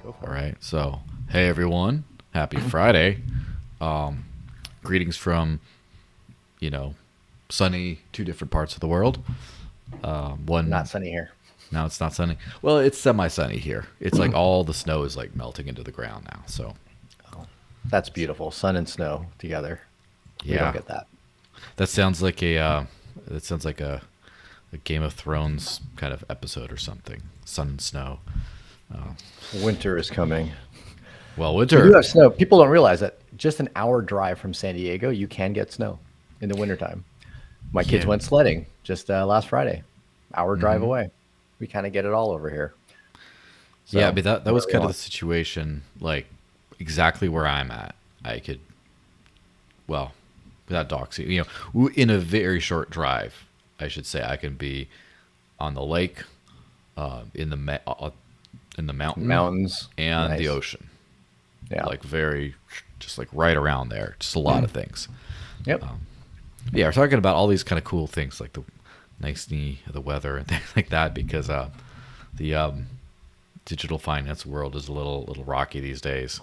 Go All for it. right. So, hey everyone, happy Friday. Greetings from, you know, sunny two different parts of the world. Not One sunny here. now it's not sunny. Well, it's semi-sunny here. It's like all the snow is like melting into the ground now. So, Oh, that's beautiful. Sun and snow together. We don't yeah, get that. that sounds like that sounds like a Game of Thrones kind of episode or something. Sun and snow. Winter is coming. Well, We do winter. have snow. People don't realize that just an hour drive from San Diego, you can get snow in the wintertime. My kids Yeah. went sledding just last Friday. Hour drive away. We kind of get it all over here. Yeah, So but that was whatever you kind of the want. situation, like exactly where I'm at. I could, well, without doxing, in a very short drive, I should say, I can be on the lake, in the mountain, Mountains, and the nice. ocean. Yeah. Like just like right around there. Just a lot of things. Yep. Yeah, we're talking about all these kind of cool things like the nicety of the weather and things like that because the digital finance world is a little rocky these days.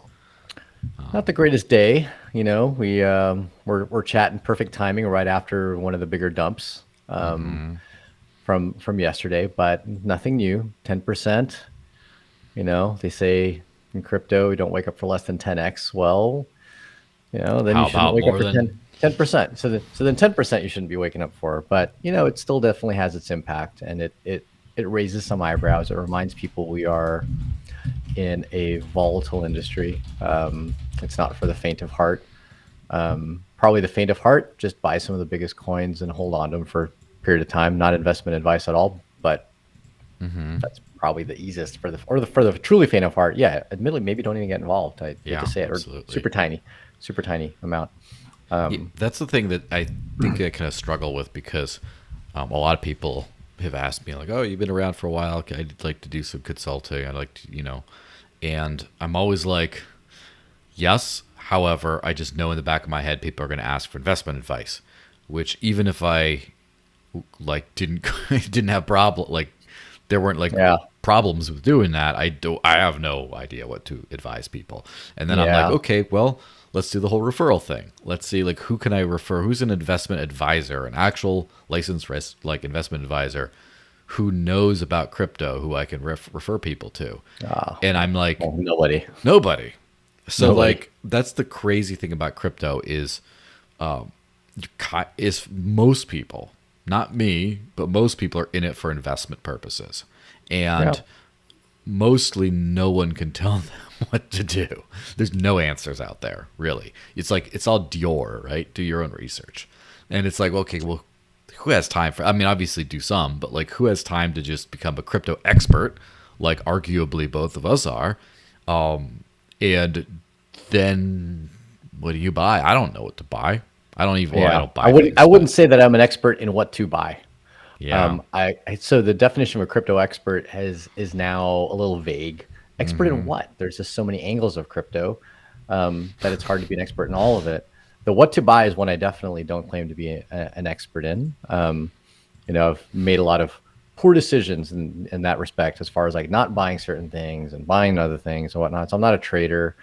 Not the greatest day, we're chatting perfect timing right after one of the bigger dumps from yesterday, but nothing new. 10%. They say in crypto we don't wake up for less than 10x. Well, then you How shouldn't about wake up more for than? 10%. So then 10% you shouldn't be waking up for. But it still definitely has its impact, and it raises some eyebrows. It reminds people we are in a volatile industry. It's not for the faint of heart. Probably the faint of heart, just buy some of the biggest coins and hold on to them for a period of time. Not investment advice at all, but that's probably the easiest for the truly faint of heart. Yeah, admittedly, maybe don't even get involved. I hate to Yeah, say it, or absolutely. super tiny amount. Yeah, that's the thing that I think I kind of struggle with because a lot of people have asked me like, "Oh, you've been around for a while. I'd like to do some consulting. I'd like to," and I'm always like, "Yes." However, I just know in the back of my head people are going to ask for investment advice, which even if I like didn't have problem like there weren't like Yeah, problems with doing that, I have no idea what to advise people. And then I'm like, yeah, okay, well, let's do the whole referral thing. Let's see like who can I refer, who's an investment advisor, an actual licensed risk like investment advisor who knows about crypto who I can refer people to. And I'm like, well, nobody, nobody. So nobody. like that's the crazy thing about crypto is most people, not me, but most people are in it for investment purposes. Yeah, And mostly no one can tell them what to do. There's no answers out there, really. It's like it's all Dior, right? Do your own research. And it's like, okay, well, who has time for I mean, obviously do some, but like who has time to just become a crypto expert, like arguably both of us are? And then what do you buy? I don't know what to buy. I yeah. don't I buy wouldn't. things, I but wouldn't say that I'm an expert in what to buy. yeah. So the definition of a crypto expert is now a little vague. Expert in what? There's just so many angles of crypto that it's hard to be an expert in all of it. The what to buy is one I definitely don't claim to be an expert in. I've made a lot of poor decisions in that respect, as far as like not buying certain things and buying other things and whatnot. So I'm not a trader.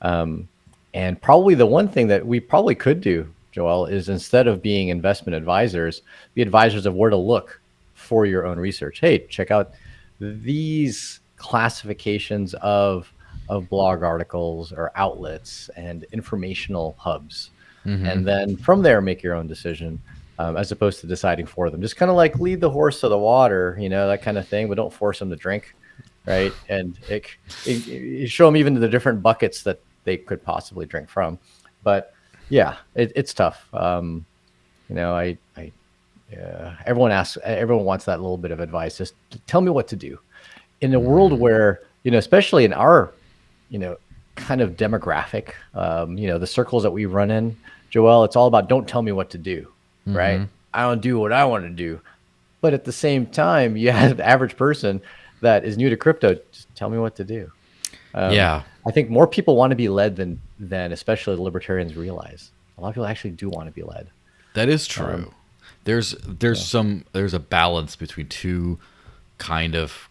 And probably the one thing that we probably could do, Joel, is instead of being investment advisors, be advisors of where to look for your own research. Hey, check out these classifications of blog articles or outlets and informational hubs, and then from there make your own decision, as opposed to deciding for them. Just kind of like lead the horse to the water, that kind of thing, but don't force them to drink, right? And you show them even the different buckets that they could possibly drink from. But yeah, it's tough. Everyone wants that little bit of advice. Just tell me what to do in a world where, especially in our, you know, kind of demographic, the circles that we run in, Joel, it's all about don't tell me what to do, right? I don't do what I want to do. But at the same time, you have the average person that is new to crypto, just tell me what to do. Yeah, I think more people want to be led than especially the libertarians realize. A lot of people actually do want to be led. that is Um, true. There's a balance between two kind of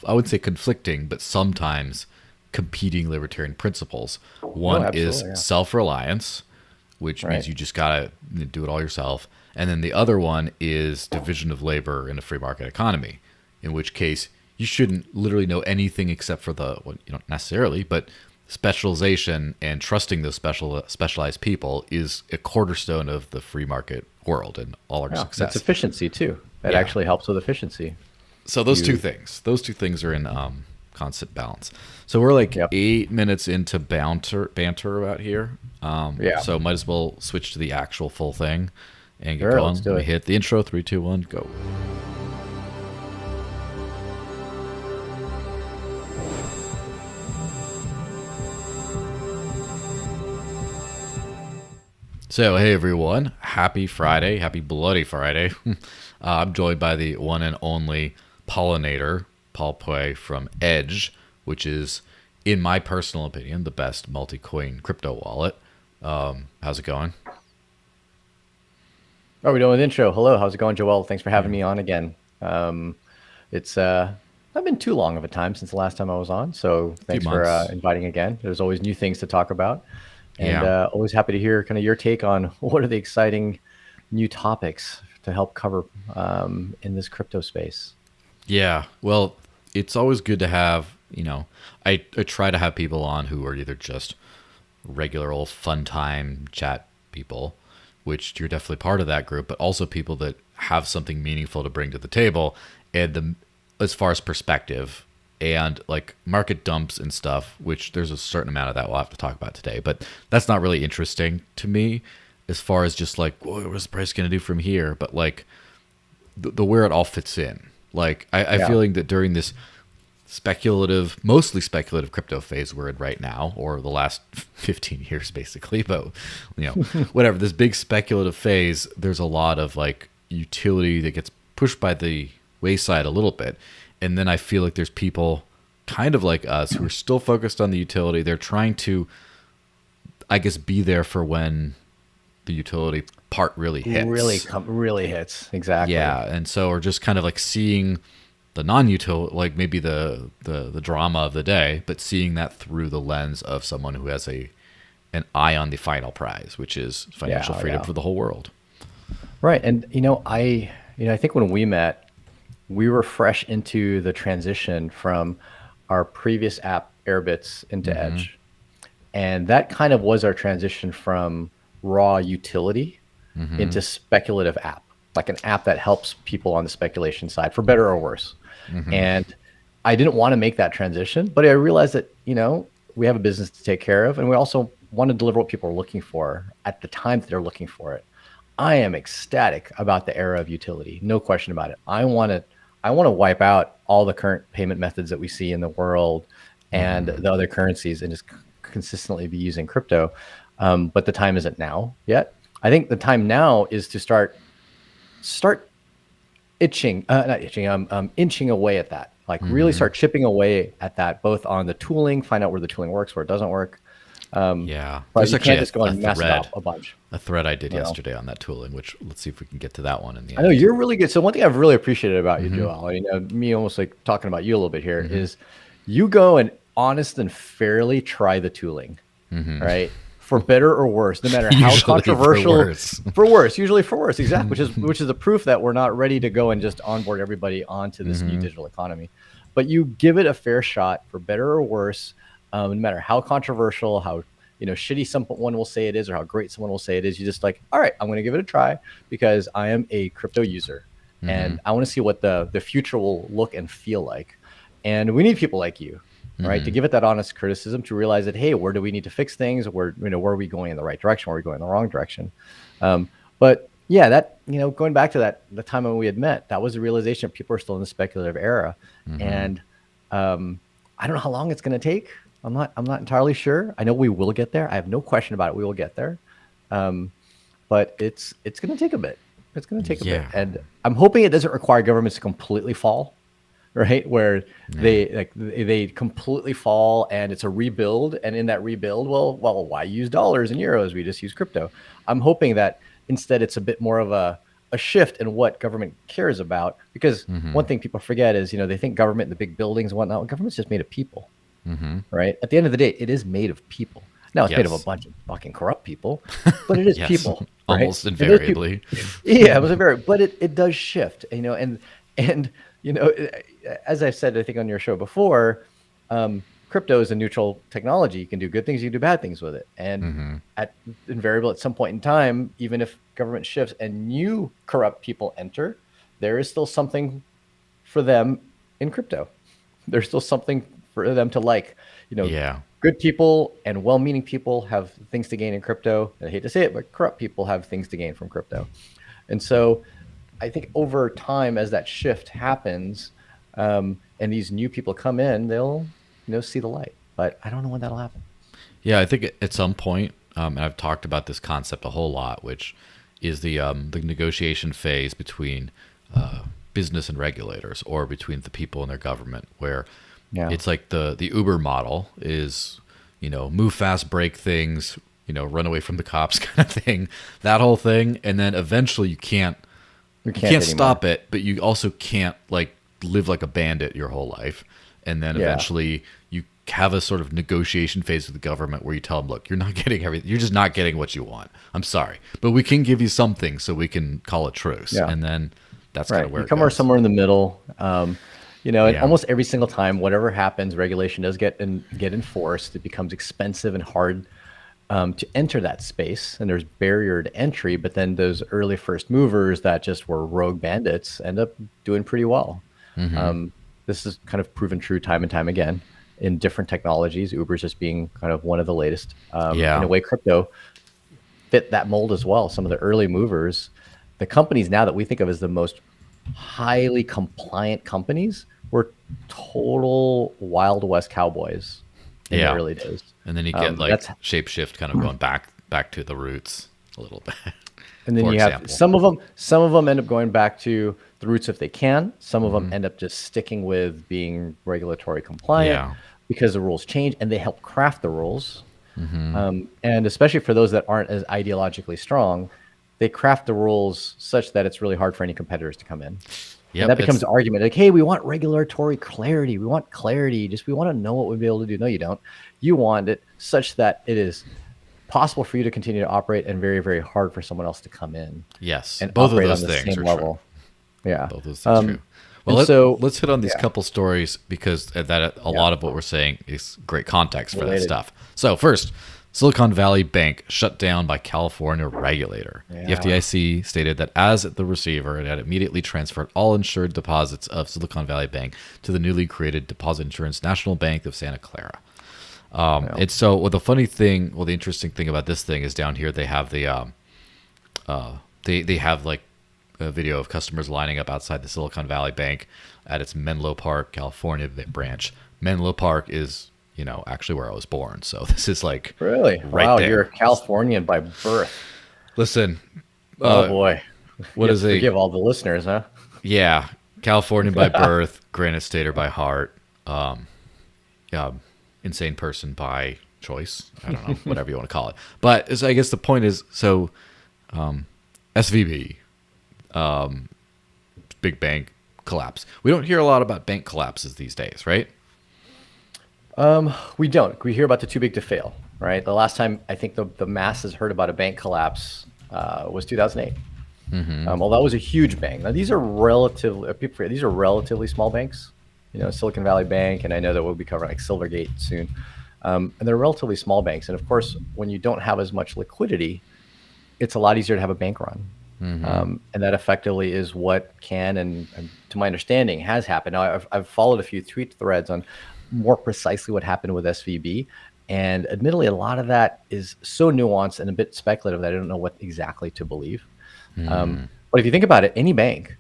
I would say conflicting, but sometimes competing libertarian principles. No, One is absolutely. Yeah. self-reliance, which means Right. you just gotta do it all yourself. And then the other one is division of labor in a free market economy, in which case you shouldn't literally know anything except for the, well, you don't necessarily, but specialization and trusting those specialized people is a cornerstone of the free market world and all our Yeah. That's success. efficiency too. It Yeah. actually helps with efficiency. So those You. those two things are in constant balance. So we're like Yep. 8 minutes into banter about here. Yeah. So might as well switch to the actual full thing and get Sure. going. Let's do Let me it. hit the intro. 3, 2, 1, go. So, hey everyone, happy Friday, happy bloody Friday. I'm joined by the one and only pollinator, Paul Puey from Edge, which is, in my personal opinion, the best multi-coin crypto wallet. How's it going? Oh, we're doing an intro. Hello, how's it going, Joel? Thanks for having me on again. It's not been too long of a time since the last time I was on, so Few thanks for months. inviting again. There's always new things to talk about, and Yeah. always happy to hear kind of your take on what are the exciting new topics to help cover in this crypto space. Yeah. Well, it's always good to have, I try to have people on who are either just regular old fun time chat people, which you're definitely part of that group, but also people that have something meaningful to bring to the table. And as far as perspective and like market dumps and stuff, which there's a certain amount of that we'll have to talk about today, but that's not really interesting to me as far as just like, whoa, what's the price going to do from here? But like the where it all fits in. Like I Yeah. feeling that during this speculative, mostly speculative crypto phase we're in right now, or the last 15 years basically, but whatever, this big speculative phase, there's a lot of like utility that gets pushed by the wayside a little bit. And then I feel like there's people kind of like us who are still focused on the utility. They're trying to, I guess, be there for when the utility part really hits. Really hits exactly. Yeah, and so we're just kind of like seeing the non-util, like maybe the drama of the day, but seeing that through the lens of someone who has an eye on the final prize, which is financial Yeah, freedom yeah. for the whole world. Right. And I think when we met, we were fresh into the transition from our previous app Airbits into Edge. And that kind of was our transition from raw utility into speculative app, like an app that helps people on the speculation side for better or worse. And I didn't want to make that transition, but I realized that, we have a business to take care of, and we also want to deliver what people are looking for at the time that they're looking for it. I am ecstatic about the era of utility, no question about it. I want to wipe out all the current payment methods that we see in the world and the other currencies and just consistently be using crypto. But the time isn't now yet. I think the time now is to start not itching, inching away at that. Like really start chipping away at that, both on the tooling, find out where the tooling works, where it doesn't work. Yeah, But there's you actually can't just go and mess it up a bunch. a thread I did You know? yesterday on that tooling, which let's see if we can get to that one in the I know end. you're really good. So one thing I've really appreciated about you, Joel, me almost like talking about you a little bit here is you go and honest and fairly try the tooling, right? For better or worse, no matter how Usually for controversial. worse. For worse, usually for worse, exactly. Which is the proof that we're not ready to go and just onboard everybody onto this new digital economy. But you give it a fair shot for better or worse, no matter how controversial, how shitty someone will say it is, or how great someone will say it is. You just like, all right, I'm going to give it a try because I am a crypto user, and I want to see what the future will look and feel like. And we need people like you, right, to give it that honest criticism, to realize that, hey, where do we need to fix things? Where are we going in the right direction? Where are we going in the wrong direction? But yeah, that going back to the time when we had met, that was the realization that people are still in the speculative era, and I don't know how long it's going to take. I'm not entirely sure. I know we will get there. I have no question about it. We will get there, but it's going to take a bit. It's going to take a bit, Yeah. and I'm hoping it doesn't require governments to completely fall, right? Where they completely fall, and it's a rebuild. And in that rebuild, well, why use dollars and euros? We just use crypto. I'm hoping that instead it's a bit more of a shift in what government cares about, because one thing people forget is they think government, the big buildings and whatnot. Government's just made of people. right? At the end of the day, it is made of people. Now it's made of a Yes. bunch of fucking corrupt people, but it is Yes. people, right? Almost And those people, invariably. yeah, it was a very, but it does shift, and as I've said, I think on your show before, crypto is a neutral technology. You can do good things, you can do bad things with it, and at invariable at some point in time, even if government shifts and new corrupt people enter, there is still something for them in crypto. There's still something for them to like. Yeah. Good people and well-meaning people have things to gain in crypto. I hate to say it, but corrupt people have things to gain from crypto. And so I think over time, as that shift happens, and these new people come in, they'll see the light. But I don't know when that'll happen. Yeah, I think at some point, and I've talked about this concept a whole lot, which is the negotiation phase between business and regulators, or between the people and their government, where Yeah. it's like the Uber model is, move fast, break things, run away from the cops kind of thing, that whole thing, and then eventually you can't stop it, but you also can't like live like a bandit your whole life, and then eventually you have a sort of negotiation phase with the government where you tell them, look, you're not getting everything, you're just not getting what you want. I'm sorry, but we can give you something so we can call a truce, and then that's kind of where you it come goes. somewhere in the middle. And almost every single time, whatever happens, regulation does get enforced. It becomes expensive and hard to enter that space, and there's barrier to entry. But then those early first movers that just were rogue bandits end up doing pretty well. This is kind of proven true time and time again in different technologies. Uber's just being kind of one of the latest. In a way, crypto fit that mold as well. Some of the early movers, the companies now that we think of as the most highly compliant companies, were total Wild West cowboys in the early days. And then you get shapeshift kind of going back to the roots a little bit. And then you have some of them end up going back to the roots if they can. Some of them end up just sticking with being regulatory compliant because the rules change, and they help craft the rules. And especially for those that aren't as ideologically strong, they craft the rules such that it's really hard for any competitors to come in. And that becomes the argument, like, hey, we want regulatory clarity. We want clarity. We want to know what we'll be able to do. No, you don't. You want it such that it is possible for you to continue to operate and very, very hard for someone else to come in. Yes. And both of operate those on the things same are level. True. Yeah. Both of those things are true. Well, let's hit on these yeah. couple stories, because a lot of what we're saying is great context for Related. that stuff. So first, Silicon Valley Bank shut down by California regulator. Yeah. The FDIC stated that as the receiver, it had immediately transferred all insured deposits of Silicon Valley Bank to the newly created Deposit Insurance National Bank of Santa Clara. And so, the interesting thing about this thing is down here they have the they have like a video of customers lining up outside the Silicon Valley Bank at its Menlo Park, California branch. Menlo Park is actually where I was born. So this is like Really? right wow, there. You're a Californian by birth. Listen, Oh boy. what is forgive all the listeners, huh? Yeah, Californian by birth, Granite Stater by heart, insane person by choice. I don't know, whatever you want to call it. But I guess the point is, so SVB, big bank collapse. We don't hear a lot about bank collapses these days, right? We don't. We hear about the too big to fail, right? The last time I think the masses heard about a bank collapse was 2008. Well, that was a huge bank. Now these are these are relatively small banks, Silicon Valley Bank, and I know that we'll be covering like Silvergate soon. And they're relatively small banks. And of course, when you don't have as much liquidity, it's a lot easier to have a bank run. And that effectively is what can, and to my understanding, has happened. Now, I've followed a few tweet threads on more precisely what happened with SVB. And admittedly, a lot of that is so nuanced and a bit speculative that I don't know what exactly to believe. But if you think about it, any bank,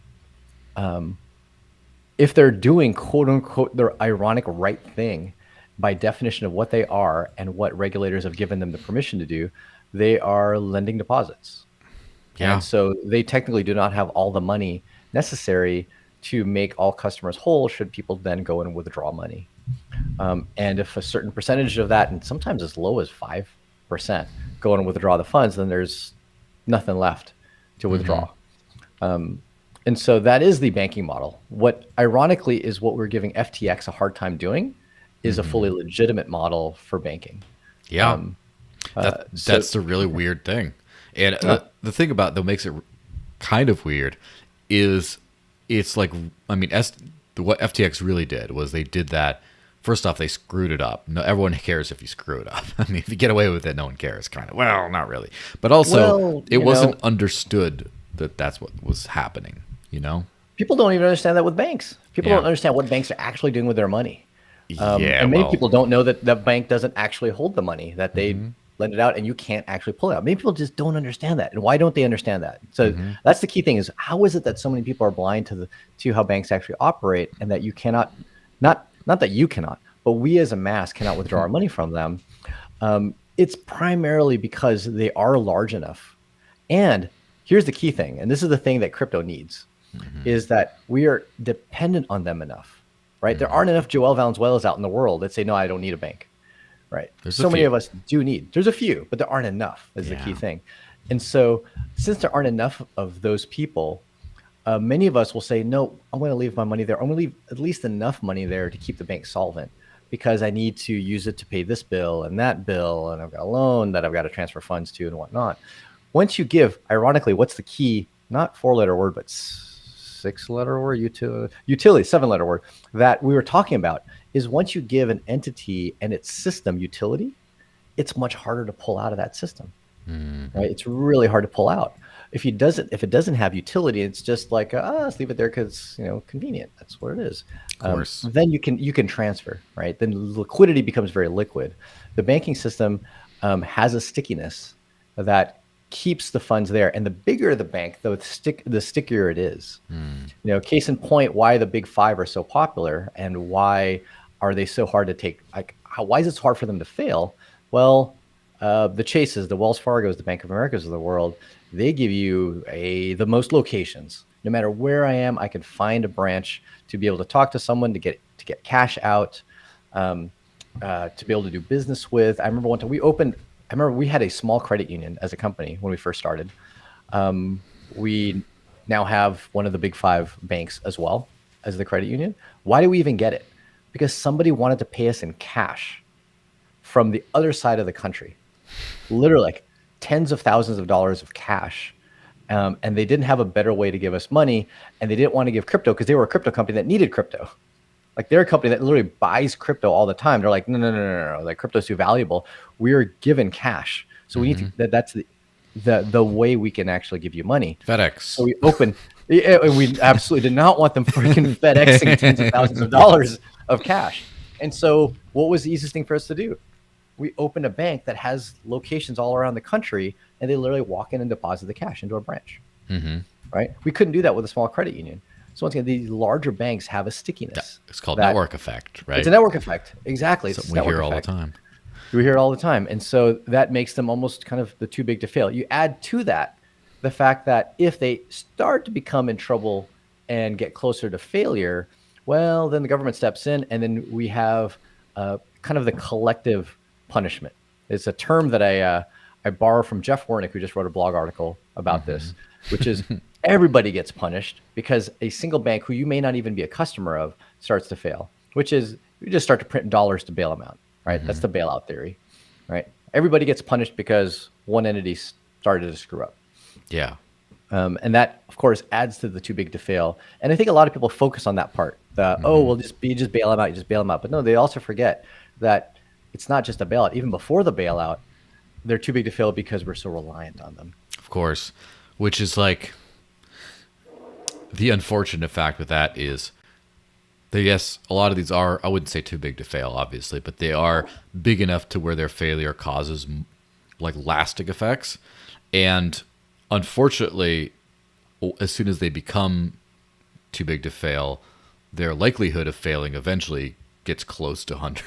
if they're doing quote unquote their ironic right thing, by definition of what they are and what regulators have given them the permission to do, they are lending deposits. Yeah. And so they technically do not have all the money necessary to make all customers whole should people then go and withdraw money. And if a certain percentage of that, and sometimes as low as 5%, go and withdraw the funds, then there's nothing left to withdraw. And so that is the banking model. What ironically is what we're giving FTX a hard time doing is a fully legitimate model for banking. Yeah. So That's the really weird thing. And uh, the thing about that makes it kind of weird is it's like, I mean, what FTX really did was they did that. First off, they screwed it up. No, everyone cares if you screw it up. I mean, if you get away with it, no one cares. Kind of. Well, not really. But also, well, it wasn't understood that that's what was happening. You know? people don't even understand that with banks. People Yeah. don't understand what banks are actually doing with their money. Yeah. And many Well. people don't know that the bank doesn't actually hold the money, that they lend it out and you can't actually pull it out. Many people just don't understand that. And why don't they understand that? So that's the key thing, is how is it that so many people are blind to how banks actually operate, and that you cannot, not that you cannot, but we as a mass cannot withdraw our money from them. It's primarily because they are large enough. And here's the key thing, and this is the thing that crypto needs, is that we are dependent on them enough, right? There aren't enough Joel Valenzuelas out in the world that say, no, I don't need a bank, right? There's So a many few. of us do need, there's a few, but there aren't enough is the key Yeah. thing. And so since there aren't enough of those people, many of us will say, no, I'm going to leave my money there. I'm going to leave at least enough money there to keep the bank solvent, because I need to use it to pay this bill and that bill, and I've got a loan that I've got to transfer funds to and whatnot. Once you give, ironically, what's the key? Not 4-letter word, but 6-letter word, utility, 7-letter word that we were talking about, is once you give an entity and its system utility, it's much harder to pull out of that system, right? It's really hard to pull out. If it doesn't have utility, it's just like, let's leave it there because convenient. That's what it is. Of course. Then you can transfer, right? Then liquidity becomes very liquid. The banking system has a stickiness that keeps the funds there, and the bigger the bank, the stickier it is. Case in point, why the big five are so popular, and why are they so hard to take? Like, why is it so hard for them to fail? Well, the Chases, the Wells Fargos, the Bank of Americas of the world, they give you the most locations. No matter where I am, I can find a branch to be able to talk to someone, to get cash out, to be able to do business with. I remember one time we had a small credit union as a company when we first started. We now have one of the big five banks as well as the credit union. Why do we even get it? Because somebody wanted to pay us in cash from the other side of the country, literally like tens of thousands of dollars of cash. And they didn't have a better way to give us money, and they didn't want to give crypto because they were a crypto company that needed crypto. Like, they're a company that literally buys crypto all the time. They're like, no, like, crypto's too valuable. We are given cash, so we need to. That's the way we can actually give you money. FedEx. So we open. And we absolutely did not want them freaking FedExing tens of thousands of dollars of cash. And so, what was the easiest thing for us to do? We opened a bank that has locations all around the country, and they literally walk in and deposit the cash into a branch. Right? We couldn't do that with a small credit union. So once again, these larger banks have a stickiness. It's called network effect, right? It's a network effect. Exactly. It's Something we hear all the time. We hear it all the time. And so that makes them almost kind of the too big to fail. You add to that the fact that if they start to become in trouble and get closer to failure, well, then the government steps in, and then we have kind of the collective punishment. It's a term that I borrow from Jeff Wernick, who just wrote a blog article about this, which is everybody gets punished because a single bank who you may not even be a customer of starts to fail, which is you just start to print dollars to bail them out, right? That's the bailout theory, right? Everybody gets punished because one entity started to screw up. Yeah. And that, of course, adds to the too big to fail. And I think a lot of people focus on that part. You just bail them out, you just bail them out. But no, they also forget that it's not just a bailout. Even before the bailout, they're too big to fail because we're so reliant on them. Of course. Which is like, the unfortunate fact with that is that, yes, a lot of these are, I wouldn't say too big to fail, obviously, but they are big enough to where their failure causes like lasting effects. And unfortunately, as soon as they become too big to fail, their likelihood of failing eventually gets close to 100%,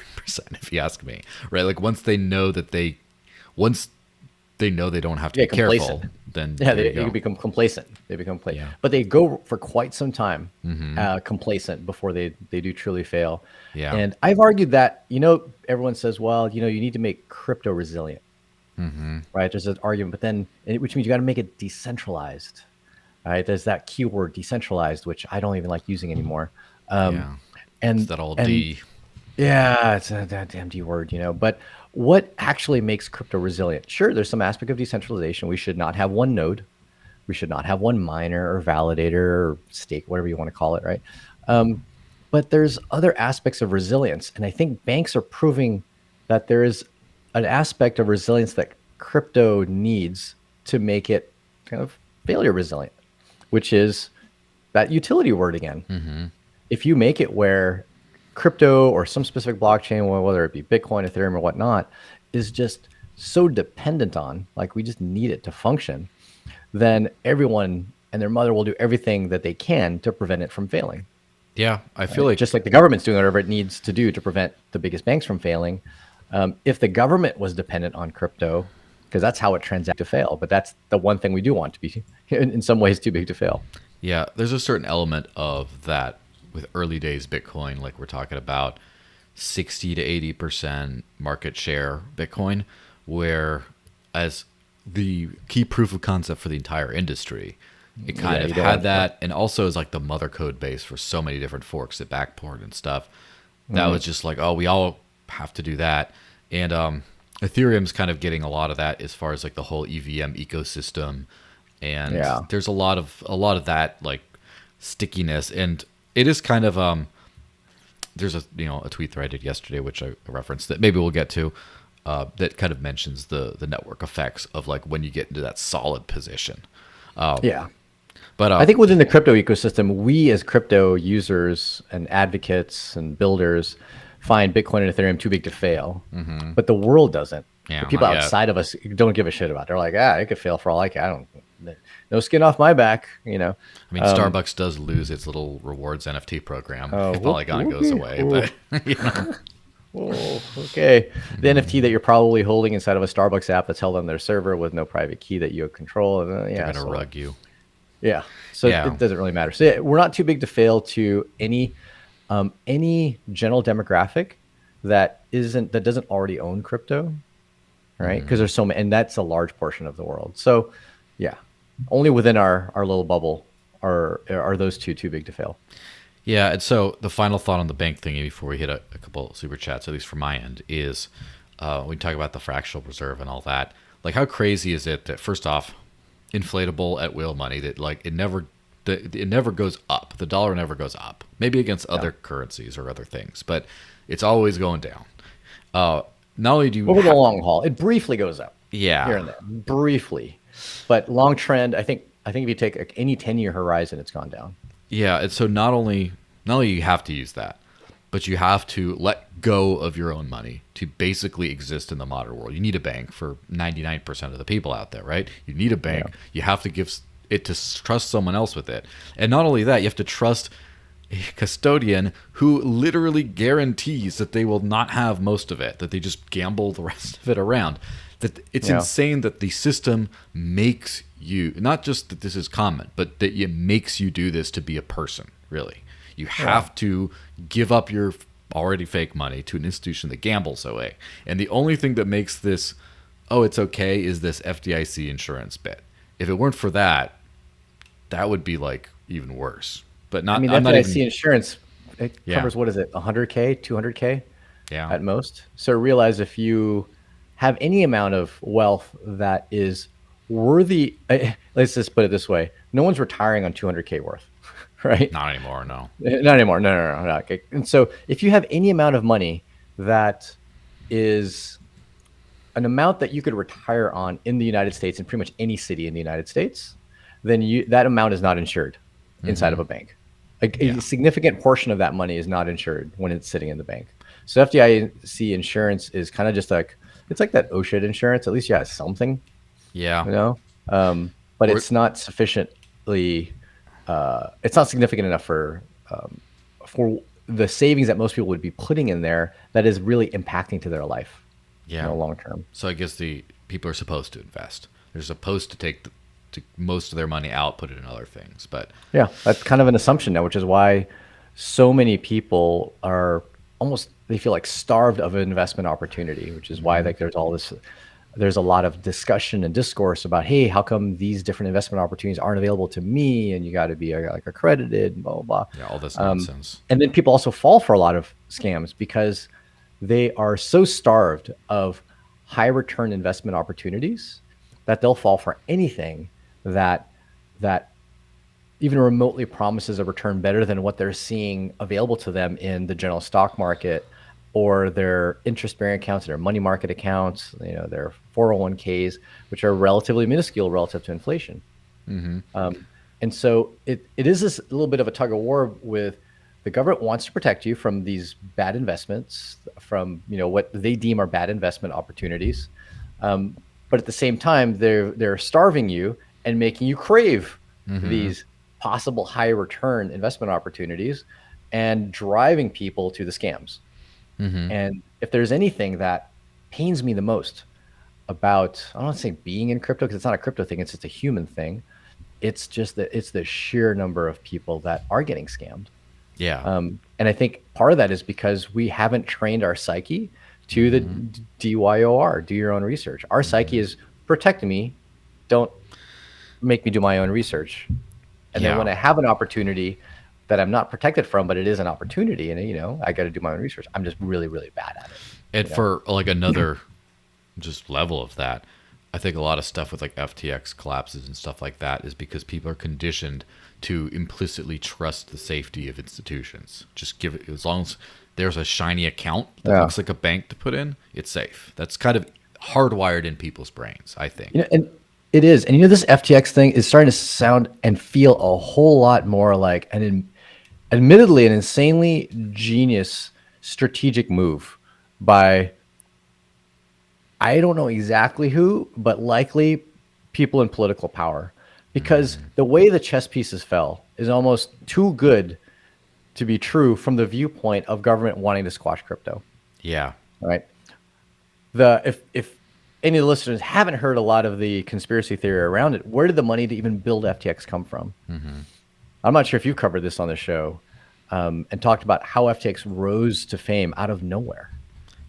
if you ask me, right? Like, once they know they don't have to be careful, then they become complacent. Yeah. But they go for quite some time complacent before they do truly fail. Yeah. And I've argued that, everyone says, well, you need to make crypto resilient, right? There's an argument, but then, which means you got to make it decentralized, right? There's that keyword decentralized, which I don't even like using anymore. And it's that old D. Yeah, it's a that damn D word, But what actually makes crypto resilient? Sure, there's some aspect of decentralization. We should not have one node. We should not have one miner or validator or stake, whatever you want to call it, right? Um, but there's other aspects of resilience, and I think banks are proving that there is an aspect of resilience that crypto needs to make it kind of failure resilient, which is that utility word again. If you make it where crypto or some specific blockchain, whether it be Bitcoin, Ethereum, or whatnot, is just so dependent on, like we just need it to function, then everyone and their mother will do everything that they can to prevent it from failing. Yeah, I feel like Just like the government's doing whatever it needs to do to prevent the biggest banks from failing. If the government was dependent on crypto, because that's how it transacts to fail, but that's the one thing we do want to be, in some ways, too big to fail. yeah, there's a certain element of that with early days Bitcoin, like we're talking about 60 to 80% market share Bitcoin, where as the key proof of concept for the entire industry, it kind Yeah, of you don't had want that, and also is like the mother code base for so many different forks that backport and stuff. That was just like, oh, we all have to do that. And Ethereum's kind of getting a lot of that as far as like the whole EVM ecosystem. And Yeah. there's a lot of that like stickiness. And it is kind of there's a tweet thread I did yesterday, which I referenced that maybe we'll get to, that kind of mentions the network effects of like when you get into that solid position. Yeah. But I think within the crypto ecosystem, we as crypto users and advocates and builders find Bitcoin and Ethereum too big to fail, but the world doesn't. Yeah, The people not yet. outside of us don't give a shit about it. They're like, it could fail for all I care. I don't, no skin off my back, I mean, Starbucks does lose its little rewards NFT program Oh, if Polygon goes away, but Oh, okay. The NFT that you're probably holding inside of a Starbucks app that's held on their server with no private key that you control. they're Yeah, gonna rug you. yeah. So Yeah. it doesn't really matter. So yeah, we're not too big to fail to any general demographic that doesn't already own crypto, right? Because there's so many, and that's a large portion of the world. So yeah, only within our little bubble are those two too big to fail. Yeah, and so the final thought on the bank thingy before we hit a couple super chats, at least from my end, is we talk about the fractional reserve and all that. Like, how crazy is it that first off, inflatable at will money that like it never goes up. The dollar never goes up. Maybe against other currencies or other things, but it's always going down. Not only do you Over the long haul, it briefly goes up. Yeah. Here and there, briefly, but long trend. I think if you take any 10-year horizon, it's gone down. Yeah, and so not only you have to use that, but you have to let go of your own money to basically exist in the modern world. You need a bank for 99% of the people out there, right? You need a bank. Yeah. You have to give it to trust someone else with it. And not only that, you have to trust a custodian who literally guarantees that they will not have most of it, that they just gamble the rest of it around. That it's insane that the system makes you, not just that this is common, but that it makes you do this to be a person, really. You have to give up your already fake money to an institution that gambles away. And the only thing that makes this, it's okay, is this FDIC insurance bit. If it weren't for that, that would be like even worse. But not, I mean, I'm not FDIC even, insurance, it covers, what is it, 100K, 200K yeah. at most. So realize if you have any amount of wealth that is worthy, let's just put it this way: no one's retiring on 200K worth, right? Not anymore, no. Not anymore. No. Okay. And so if you have any amount of money that is an amount that you could retire on in the United States, in pretty much any city in the United States, then that amount is not insured inside of a bank. A significant portion of that money is not insured when it's sitting in the bank. So FDIC insurance is kind of just like, it's like that OSHA insurance. At least you have something, Yeah. but it's not sufficiently, it's not significant enough for the savings that most people would be putting in there that is really impacting to their life, long term. So I guess the people are supposed to invest. They're supposed to take most of their money out, put it in other things. But yeah, that's kind of an assumption now, which is why so many people are they feel like starved of an investment opportunity, which is why like there's all this there's a lot of discussion and discourse about, hey, how come these different investment opportunities aren't available to me? And you got to be like accredited, and blah, blah, blah. Yeah, all this nonsense. And then people also fall for a lot of scams because they are so starved of high return investment opportunities that they'll fall for anything that even remotely promises a return better than what they're seeing available to them in the general stock market or their interest-bearing accounts, their money market accounts, their 401ks, which are relatively minuscule relative to inflation. And so it is this little bit of a tug of war with the government wants to protect you from these bad investments, from what they deem are bad investment opportunities, but at the same time they're starving you and making you crave these possible high return investment opportunities and driving people to the scams. And if there's anything that pains me the most about, I don't want to say being in crypto because it's not a crypto thing, it's just a human thing. It's just that it's the sheer number of people that are getting scammed. Yeah. And I think part of that is because we haven't trained our psyche to the DYOR, do your own research. Our psyche is protect me, don't make me do my own research. And then when I have an opportunity that I'm not protected from, but it is an opportunity, and I got to do my own research, I'm just really, really bad at it. And for like another just level of that, I think a lot of stuff with like FTX collapses and stuff like that is because people are conditioned to implicitly trust the safety of institutions. Just give it, as long as there's a shiny account that looks like a bank to put in, it's safe. That's kind of hardwired in people's brains, I think. And it is. And this FTX thing is starting to sound and feel a whole lot more like admittedly an insanely genius strategic move by, I don't know exactly who, but likely people in political power, because the way the chess pieces fell is almost too good to be true from the viewpoint of government wanting to squash crypto. Yeah. Right. If any of the listeners haven't heard a lot of the conspiracy theory around it, where did the money to even build FTX come from? I'm not sure if you've covered this on the show and talked about how FTX rose to fame out of nowhere.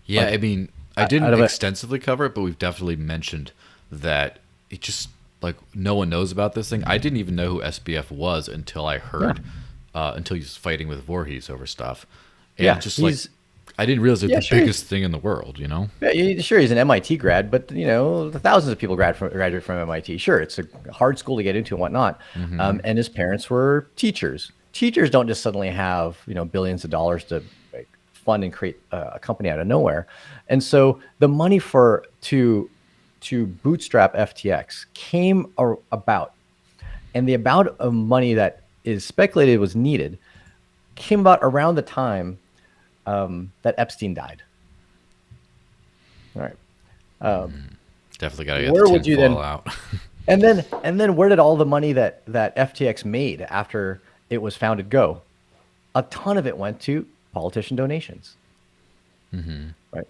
Yeah, I mean, I didn't extensively cover it, but we've definitely mentioned that it just, like, no one knows about this thing. I didn't even know who SBF was until I heard, until he was fighting with Voorhees over stuff. And just like, I didn't realize it was the biggest thing in the world, Yeah, sure, he's an MIT grad, but, thousands of people graduate from MIT. Sure, it's a hard school to get into and whatnot. And his parents were teachers. Teachers don't just suddenly have, billions of dollars to fund and create a company out of nowhere. And so the money to bootstrap FTX came about, and the amount of money that is speculated was needed came about around the time that Epstein died. All right. Definitely got to get the tinfoil out. and then where did all the money that FTX made after it was founded go? A ton of it went to politician donations. Right.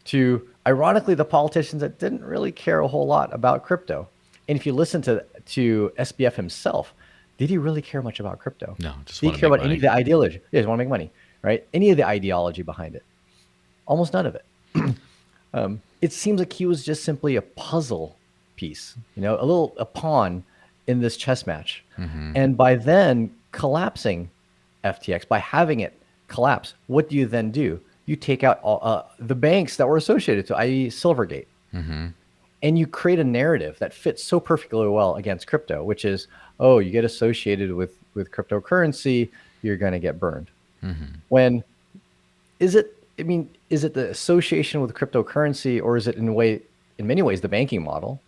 To, ironically, the politicians that didn't really care a whole lot about crypto. And if you listen to SBF himself, did he really care much about crypto? No, just did he care about any of the ideology? He just want to make money, right? Any of the ideology behind it? Almost none of it. It seems like he was just simply a puzzle piece, a pawn in this chess match. And by then collapsing FTX, by having it collapse, what do you then do? You take out all, the banks that were associated to, i.e. Silvergate, and you create a narrative that fits so perfectly well against crypto, which is, oh, you get associated with cryptocurrency, you're going to get burned. When is it the association with cryptocurrency, or is it in many ways the banking model?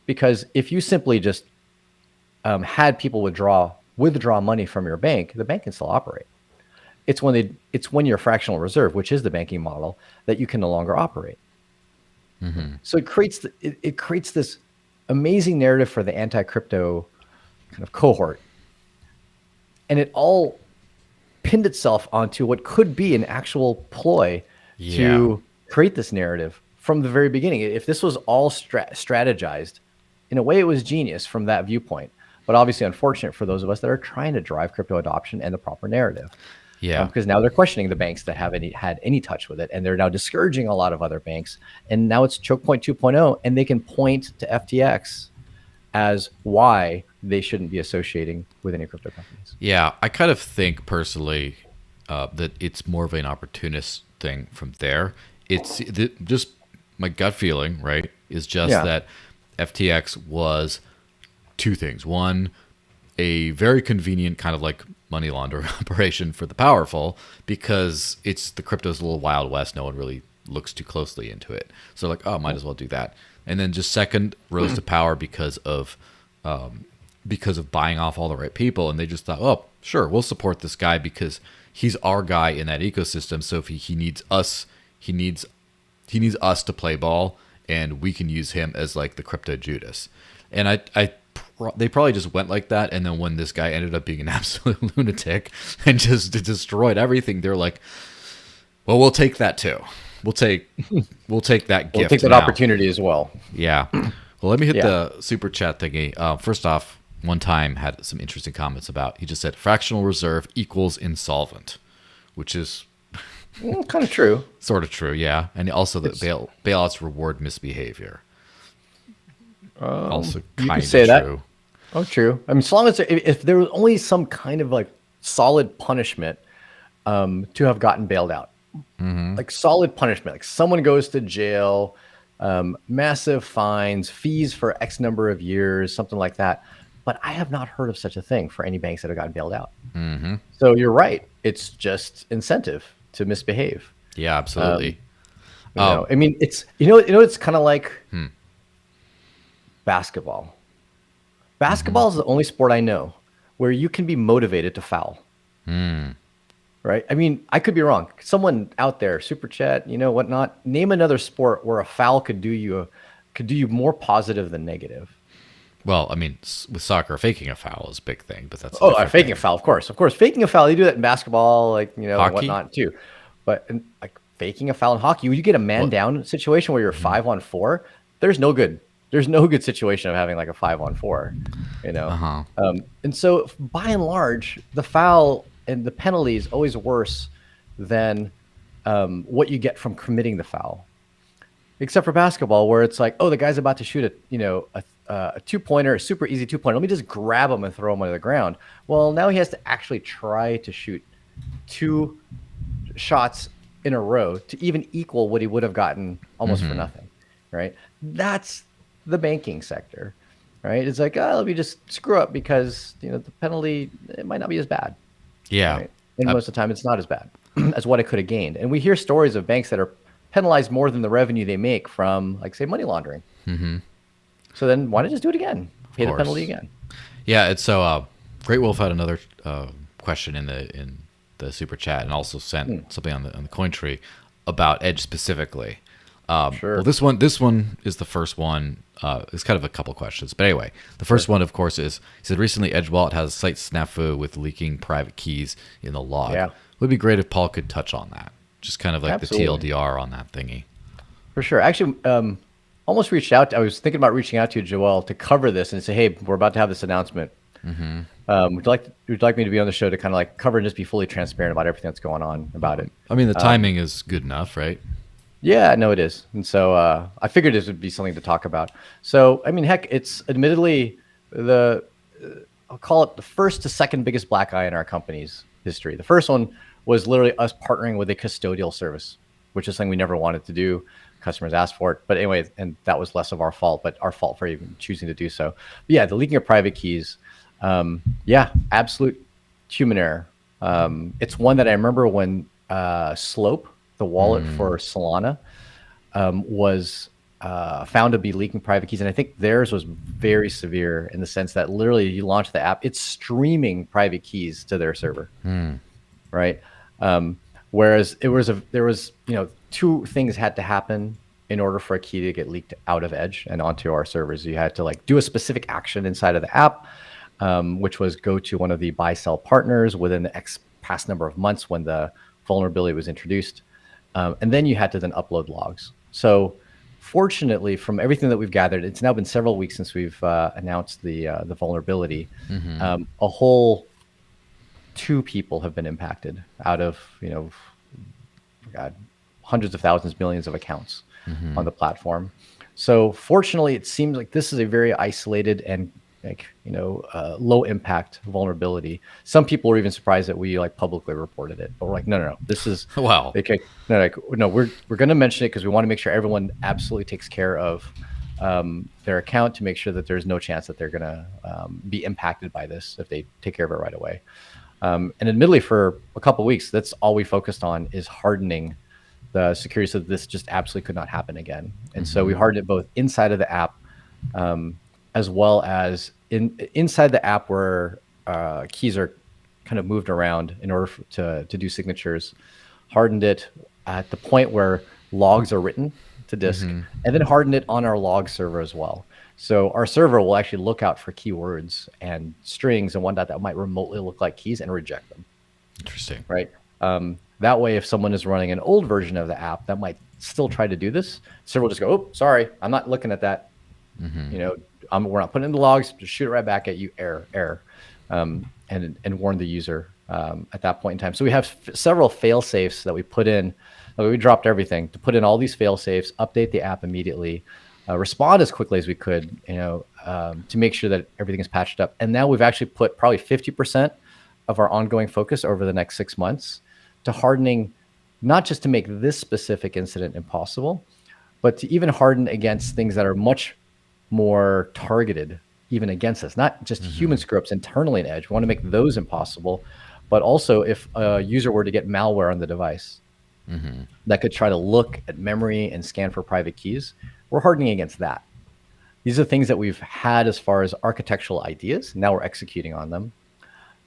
Because if you simply just had people withdraw money from your bank, the bank can still operate. It's when you're fractional reserve, which is the banking model, that you can no longer operate. So it creates this amazing narrative for the anti-crypto kind of cohort, and it all pinned itself onto what could be an actual ploy to create this narrative from the very beginning. If this was all strategized, in a way, it was genius from that viewpoint. But obviously unfortunate for those of us that are trying to drive crypto adoption and the proper narrative. Yeah. because now they're questioning the banks that haven't had any touch with it, and they're now discouraging a lot of other banks. And now it's choke point 2.0, and they can point to FTX as why they shouldn't be associating with any crypto companies. Yeah, I kind of think personally that it's more of an opportunist thing from there. Just my gut feeling, right, is just Yeah. that FTX was two things. One, a very convenient kind of like money laundering operation for the powerful because it's the crypto's a little wild west. No one really looks too closely into it. So like, oh, might as well do that. And then just second, rose to power because of buying off all the right people, and they just thought, oh, sure, we'll support this guy because he's our guy in that ecosystem. So if he needs us, he needs us to play ball, and we can use him as like the crypto Judas. And they probably just went like that. And then when this guy ended up being an absolute lunatic and just destroyed everything, they're like, well, we'll take that too. We'll take that gift. We'll take that now. opportunity as well. Yeah. Well, let me hit the super chat thingy. First off, Onetime had some interesting comments about. He just said fractional reserve equals insolvent, which is Kind of true. sort of true. Yeah, and also that bailouts reward misbehavior. Also, You kind can of say that. true. Oh, true. I mean, as long as if there was only some kind of like solid punishment to have gotten bailed out, like solid punishment, like someone goes to jail, massive fines, fees for X number of years, something like that. But I have not heard of such a thing for any banks that have gotten bailed out. So you're right. It's just incentive to misbehave. Yeah, absolutely. I mean, it's it's kind of like basketball. Basketball is the only sport I know where you can be motivated to foul. Right? I mean, I could be wrong. Someone out there, super chat, whatnot. Name another sport where a foul could do you more positive than negative. Well, I mean, with soccer, faking a foul is a big thing, but that's a different faking thing. a foul, of course, faking a foul. They do that in basketball, like and Hockey? whatnot too. But like faking a foul in hockey, when you get a man down situation where you're 5-on-4, there's no good. There's no good situation of having like a 5-on-4. And so by and large, the foul and the penalty is always worse than what you get from committing the foul. Except for basketball, where it's like, oh, the guy's about to shoot a 2-pointer, a super easy 2-pointer. Let me just grab him and throw him onto the ground. Well, now he has to actually try to shoot 2 shots in a row to even equal what he would have gotten almost for nothing, right? That's the banking sector, right? It's like, let me just screw up because the penalty, it might not be as bad. Yeah. Right? And most of the time, it's not as bad as what I could have gained. And we hear stories of banks that are penalized more than the revenue they make from, like, say, money laundering. So then why not just do it again? Pay the penalty again. Yeah, it's so Great Wolf had another question in the super chat and also sent something on the coin tree about Edge specifically. Sure. Well, this one is the first one. It's kind of a couple questions, but anyway, the first one, of course, is he said recently Edge Wallet has a site snafu with leaking private keys in the log. Yeah. It would be great if Paul could touch on that, just kind of like Absolutely. the TLDR on that thingy. For sure. Actually, almost reached out. I was thinking about reaching out to you, Joel, to cover this and say, hey, we're about to have this announcement. Would you like me to be on the show to kind of like cover and just be fully transparent about everything that's going on about it? I mean, the timing is good enough, right? Yeah, no, it is. And so I figured this would be something to talk about. So, I mean, heck, it's admittedly I'll call it the first to second biggest black eye in our company's history. The first one was literally us partnering with a custodial service, which is something we never wanted to do. Customers asked for it. But anyway, and that was less of our fault, but our fault for even choosing to do so. But yeah, the leaking of private keys, absolute human error. It's one that I remember when Slope, the wallet for Solana, was found to be leaking private keys. And I think theirs was very severe in the sense that literally you launch the app, it's streaming private keys to their server, right? Whereas there was 2 things had to happen in order for a key to get leaked out of Edge and onto our servers. You had to like do a specific action inside of the app, which was go to one of the buy-sell partners within the past number of months when the vulnerability was introduced. And then you had to then upload logs. So fortunately, from everything that we've gathered, it's now been several weeks since we've announced the vulnerability. A whole 2 people have been impacted out of, God, hundreds of thousands, millions of accounts on the platform. So fortunately, it seems like this is a very isolated and low impact vulnerability. Some people were even surprised that we like publicly reported it, but we're like, no, this is Wow. okay. No, we're going to mention it because we want to make sure everyone absolutely takes care of their account to make sure that there's no chance that they're going to be impacted by this if they take care of it right away. And admittedly, for a couple of weeks, that's all we focused on is hardening the security so that this just absolutely could not happen again. And so we hardened it both inside of the app as well as inside the app where keys are kind of moved around in order to do signatures. Hardened it at the point where logs are written to disk, and then hardened it on our log server as well. So our server will actually look out for keywords and strings and whatnot that might remotely look like keys and reject them. Interesting. Right. That way, if someone is running an old version of the app that might still try to do this, server will just go, "Oh, sorry, I'm not looking at that. We're not putting in the logs. Just shoot it right back at you. Error," and warn the user at that point in time. So we have several fail safes that we put in. We dropped everything to put in all these fail safes, update the app immediately, respond as quickly as we could, to make sure that everything is patched up. And now we've actually put probably 50% of our ongoing focus over the next 6 months to hardening, not just to make this specific incident impossible, but to even harden against things that are much more targeted even against us, not just human scripts internally in Edge. We want to make those impossible, but also if a user were to get malware on the device that could try to look at memory and scan for private keys, we're hardening against that. These are things that we've had as far as architectural ideas. Now we're executing on them.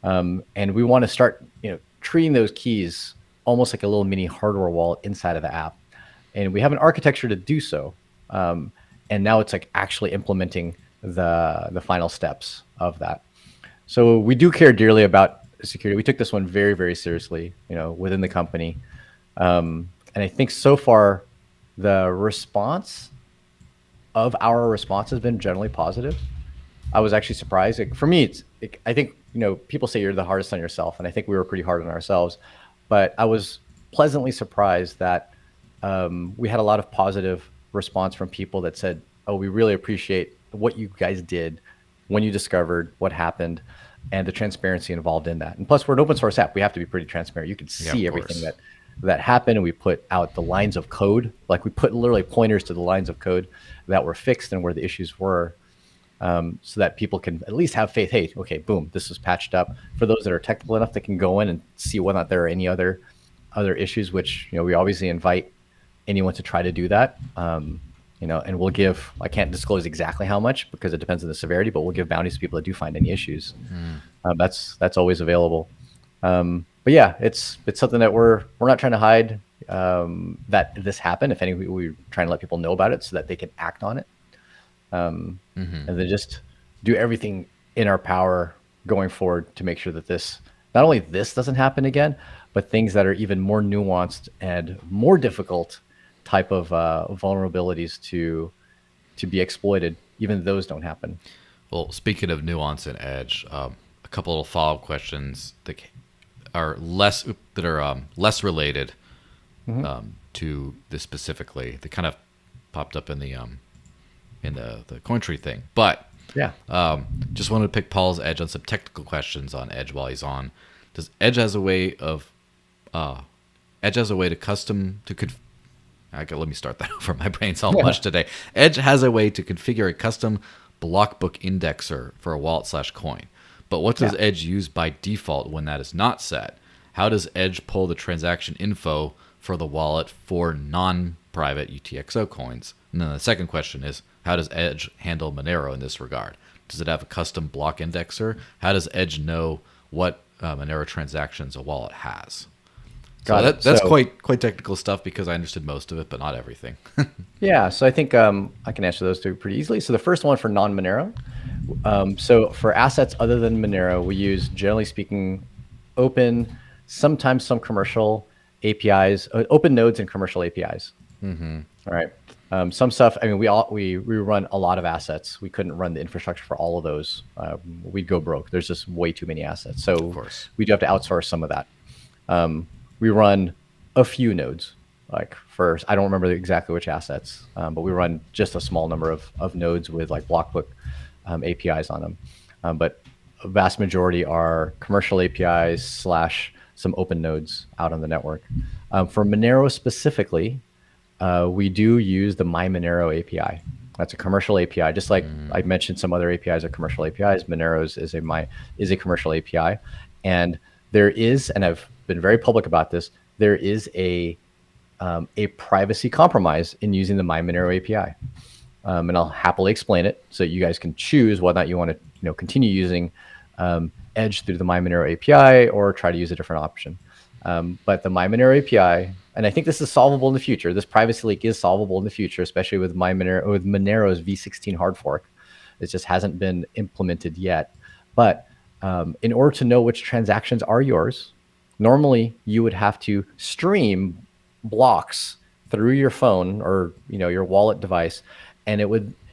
And we want to start, treating those keys almost like a little mini hardware wallet inside of the app. And we have an architecture to do so. And now it's like actually implementing the final steps of that. So we do care dearly about security. We took this one very, very seriously, within the company. And I think so far the response has been generally positive. I was actually surprised. For me, I think, people say you're the hardest on yourself, and I think we were pretty hard on ourselves. But I was pleasantly surprised that we had a lot of positive response from people that said, "Oh, we really appreciate what you guys did when you discovered what happened and the transparency involved in that." And plus, we're an open source app. We have to be pretty transparent. You can see everything that happened, and we put out the lines of code. Like we put literally pointers to the lines of code that were fixed and where the issues were. So that people can at least have faith. Hey, okay, boom, this is patched up. For those that are technical enough, they can go in and see whether or not there are any other issues. Which we obviously invite anyone to try to do that. And we'll give. I can't disclose exactly how much because it depends on the severity, but we'll give bounties to people that do find any issues. That's always available. But yeah, it's something that we're not trying to hide that this happened. If anything, we're trying to let people know about it so that they can act on it. And then just do everything in our power going forward to make sure that not only this doesn't happen again, but things that are even more nuanced and more difficult type of vulnerabilities to be exploited, even those don't happen. Well, speaking of nuance and Edge, a couple of follow-up questions that are less related to this specifically. They kind of popped up in the CoinTree thing, but yeah, just wanted to pick Paul's edge on some technical questions on Edge while he's on. Does Edge has a way to custom to let me start that over. My brain's all mush today. Edge has a way to configure a custom block book indexer for a wallet/coin. But what does Edge use by default when that is not set? How does Edge pull the transaction info for the wallet for non-private UTXO coins? And then the second question is, how does Edge handle Monero in this regard? Does it have a custom block indexer? How does Edge know what Monero transactions a wallet has? That's quite technical stuff because I understood most of it, but not everything. Yeah, so I think I can answer those two pretty easily. So the first one for non-Monero. So for assets other than Monero, we use, generally speaking, open, sometimes some commercial APIs, open nodes and commercial APIs. All right. Some stuff, I mean, we run a lot of assets. We couldn't run the infrastructure for all of those. We'd go broke. There's just way too many assets. Of So course. we do have to outsource some of that. We run a few nodes. Like first, I don't remember exactly which assets, but we run just a small number of nodes with like Blockbook APIs on them. But a vast majority are commercial APIs slash some open nodes out on the network. For Monero specifically, we do use the MyMonero API. That's a commercial API. Just like I mentioned, some other APIs are commercial APIs. Monero's is a commercial API, and there is, and I've been very public about this. There is a privacy compromise in using the MyMonero API, and I'll happily explain it so you guys can choose whether or not you want to continue using Edge through the MyMonero API or try to use a different option. But the MyMonero API, and I think this is solvable in the future. This privacy leak is solvable in the future, especially with Monero's V16 hard fork. It just hasn't been implemented yet. But in order to know which transactions are yours, normally you would have to stream blocks through your phone or your wallet device, and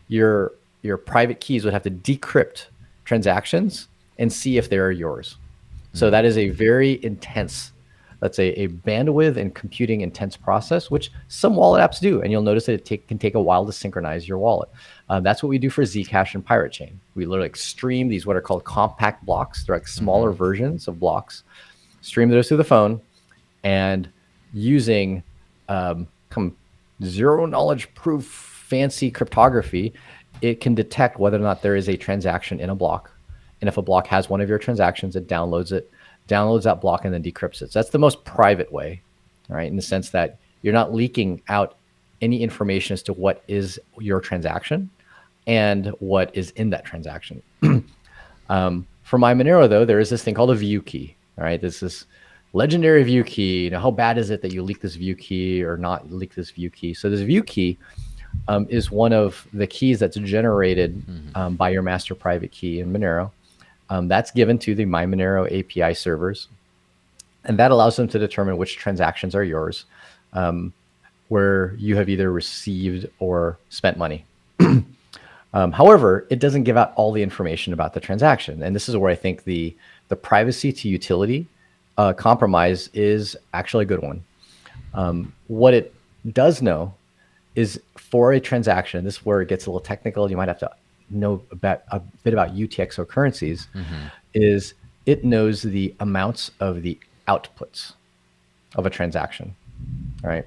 your private keys would have to decrypt transactions and see if they are yours. So that is a very intense, let's say, a bandwidth and computing intense process, which some wallet apps do. And you'll notice that it can take a while to synchronize your wallet. That's what we do for Zcash and Pirate Chain. We literally stream these what are called compact blocks. They're like smaller versions of blocks. Stream those through the phone, and using zero knowledge proof fancy cryptography, it can detect whether or not there is a transaction in a block. And if a block has one of your transactions, it downloads that block and then decrypts it. So that's the most private way, right? In the sense that you're not leaking out any information as to what is your transaction and what is in that transaction. For MyMonero, though, there is this thing called a view key, right? This is legendary view key. How bad is it that you leak this view key or not leak this view key? So this view key is one of the keys that's generated by your master private key in Monero. That's given to the MyMonero API servers, and that allows them to determine which transactions are yours, where you have either received or spent money. However, it doesn't give out all the information about the transaction, and this is where I think the privacy to utility compromise is actually a good one. What it does know is for a transaction, this is where it gets a little technical. You might have to know about a bit about UTXO currencies, is it knows the amounts of the outputs of a transaction. All right.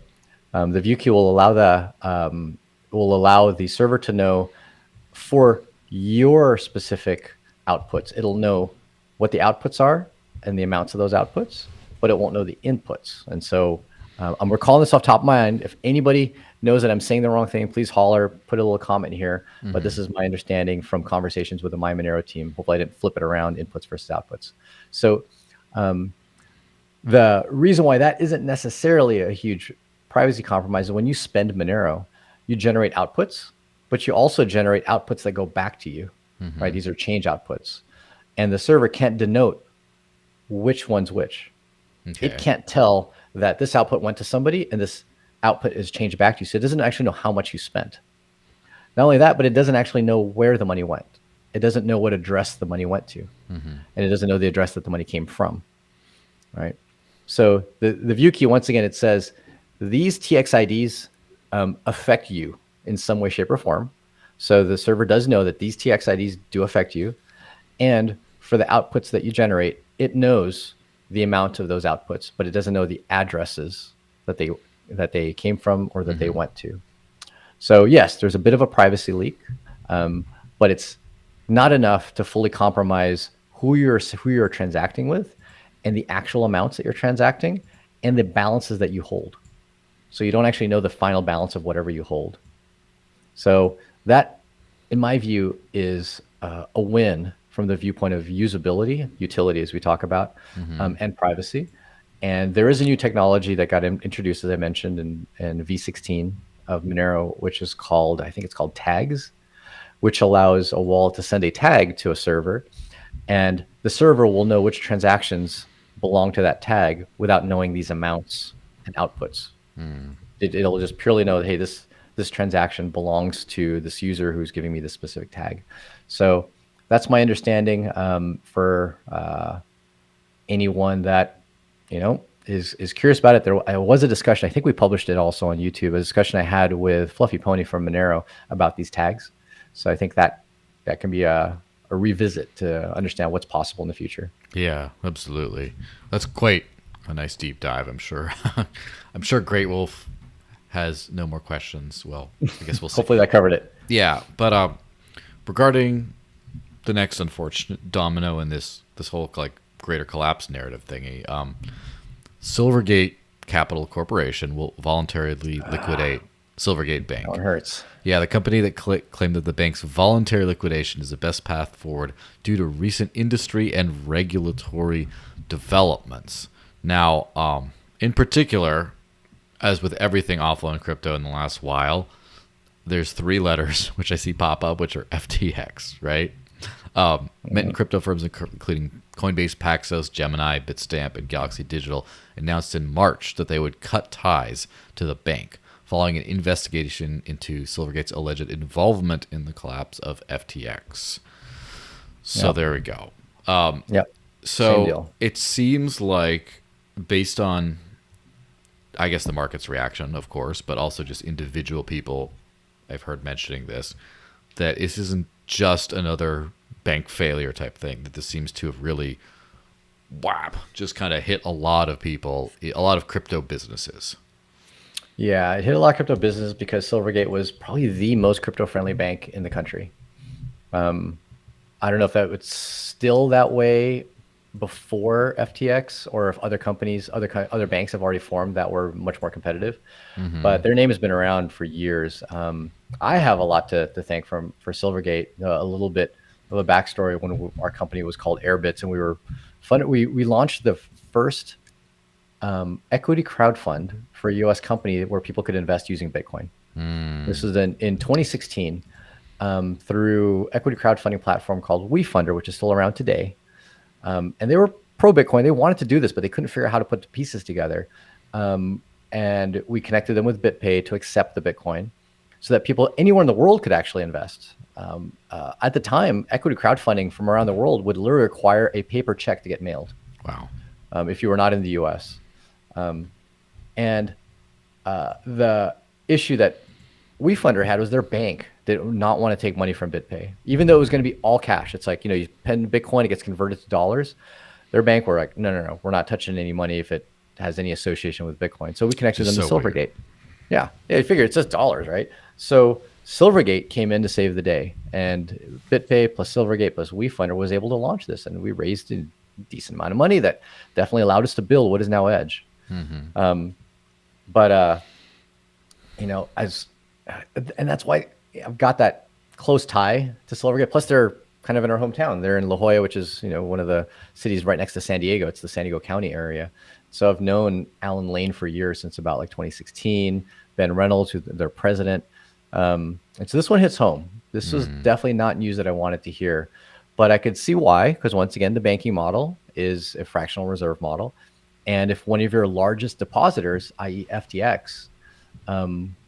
The view key will allow the server to know for your specific outputs. It'll know what the outputs are and the amounts of those outputs, but it won't know the inputs. And so I'm recalling this off the top of my mind. If anybody knows that I'm saying the wrong thing, please holler, put a little comment here. But this is my understanding from conversations with the MyMonero team. Hopefully I didn't flip it around, inputs versus outputs. So the reason why that isn't necessarily a huge privacy compromise is when you spend Monero, you generate outputs, but you also generate outputs that go back to you, right? These are change outputs. And the server can't denote which one's which. Okay. It can't tell that this output went to somebody and this output is changed back to you. So it doesn't actually know how much you spent. Not only that, but it doesn't actually know where the money went. It doesn't know what address the money went to. And it doesn't know the address that the money came from, right? So the view key, once again, it says these TXIDs affect you in some way, shape, or form. So the server does know that these TXIDs do affect you. And for the outputs that you generate, it knows the amount of those outputs, but it doesn't know the addresses that they came from or that they went to. So yes, there's a bit of a privacy leak, but it's not enough to fully compromise who you're transacting with and the actual amounts that you're transacting and the balances that you hold. So you don't actually know the final balance of whatever you hold. So that, in my view, is a win from the viewpoint of usability, utility, as we talk about, and privacy. And there is a new technology that got introduced, as I mentioned, in V16 of Monero, which is called, I think it's called tags, which allows a wallet to send a tag to a server, and the server will know which transactions belong to that tag without knowing these amounts and outputs. It'll just purely know, hey, this this transaction belongs to this user who's giving me this specific tag. So that's my understanding for anyone that, is curious about it. There was a discussion, I think we published it also on YouTube, a discussion I had with Fluffy Pony from Monero about these tags. So I think that can be a revisit to understand what's possible in the future. Yeah, absolutely. That's quite a nice deep dive, I'm sure. I'm sure Great Wolf has no more questions. Well, I guess we'll see. Hopefully that covered it. Yeah, but regarding the next unfortunate domino in this whole like greater collapse narrative thingy, Silvergate Capital Corporation will voluntarily liquidate Silvergate Bank. That one hurts. Yeah, the company that claimed that the bank's voluntary liquidation is the best path forward due to recent industry and regulatory developments. Now, in particular, as with everything offline crypto in the last while, there's 3 letters which I see pop up, which are FTX, right? Mint and crypto firms, including Coinbase, Paxos, Gemini, Bitstamp, and Galaxy Digital, announced in March that they would cut ties to the bank, following an investigation into Silvergate's alleged involvement in the collapse of FTX. So there we go. Yep. So it seems like, based on, I guess, the market's reaction, of course, but also just individual people I've heard mentioning this, that this isn't just another bank failure type thing, that this seems to have really just kind of hit a lot of people, a lot of crypto businesses. Yeah, it hit a lot of crypto businesses because Silvergate was probably the most crypto-friendly bank in the country. I don't know if that was still that way before FTX, or if other companies, other banks have already formed that were much more competitive. But their name has been around for years. I have a lot to thank for Silvergate. A little bit of a backstory: when our company was called Airbits, and we were we launched the first equity crowdfund for a U.S. company where people could invest using Bitcoin. This was in 2016 through equity crowdfunding platform called WeFunder, which is still around today. And they were pro Bitcoin. They wanted to do this, but they couldn't figure out how to put the pieces together. And we connected them with BitPay to accept the Bitcoin so that people anywhere in the world could actually invest. At the time, equity crowdfunding from around the world would literally require a paper check to get mailed. Wow. If you were not in the US. And the issue that WeFunder had was their bank did not want to take money from BitPay, even though it was going to be all cash. It's like, you pen Bitcoin, it gets converted to dollars. Their bank were like, no, we're not touching any money if it has any association with Bitcoin. So we connected them to Silvergate. Weird. Yeah, you figure it's just dollars, right? So Silvergate came in to save the day, and BitPay plus Silvergate plus WeFunder was able to launch this, and we raised a decent amount of money that definitely allowed us to build what is now Edge. And that's why I've got that close tie to Silvergate. Plus, they're kind of in our hometown. They're in La Jolla, which is one of the cities right next to San Diego. It's the San Diego County area. So I've known Alan Lane for years, since about like 2016. Ben Reynolds, who's their president. And so this one hits home. This was definitely not news that I wanted to hear, but I could see why, because once again, the banking model is a fractional reserve model. And if one of your largest depositors, i.e. FTX,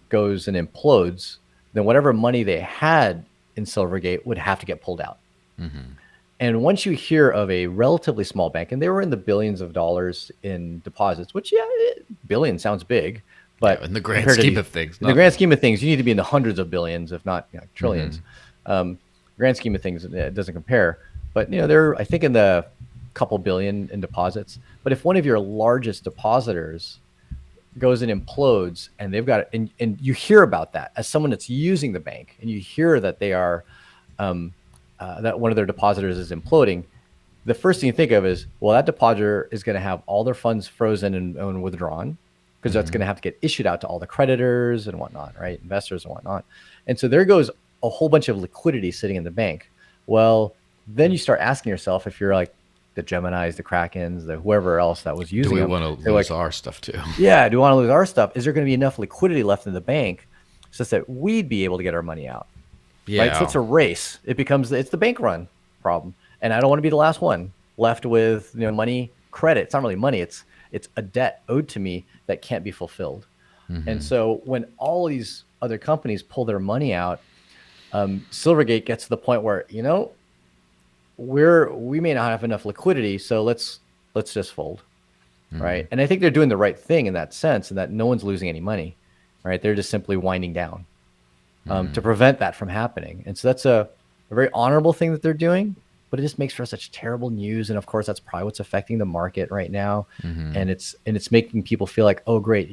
goes and implodes, then whatever money they had in Silvergate would have to get pulled out. And once you hear of a relatively small bank, and they were in the billions of dollars in deposits, which, billion sounds big, but in the grand scheme of things, in the grand scheme of things, you need to be in the hundreds of billions, if not trillions. Grand scheme of things, it doesn't compare. But they're, I think, in the couple billion in deposits. But if one of your largest depositors goes and implodes, and they've got and you hear about that as someone that's using the bank, and you hear that they are that one of their depositors is imploding, the first thing you think of is, well, that depositor is going to have all their funds frozen and withdrawn, because that's going to have to get issued out to all the creditors and whatnot, right? Investors and whatnot. And so there goes a whole bunch of liquidity sitting in the bank. Well, then you start asking yourself, if you're like the Geminis, the Krakens, the whoever else that was using them. Do we want to lose our stuff too? Yeah, do we want to lose our stuff? Is there going to be enough liquidity left in the bank such that we'd be able to get our money out? Yeah. Right? So it's a race. It's the bank run problem. And I don't want to be the last one left with money, credit. It's not really money. It's a debt owed to me that can't be fulfilled. And so when all these other companies pull their money out, Silvergate gets to the point where, we may not have enough liquidity, so let's just fold, right? And I think they're doing the right thing in that sense, and that no one's losing any money, right? They're just simply winding down to prevent that from happening. And so that's a very honorable thing that they're doing, but it just makes for such terrible news. And of course, that's probably what's affecting the market right now. And it's making people feel like, oh, great,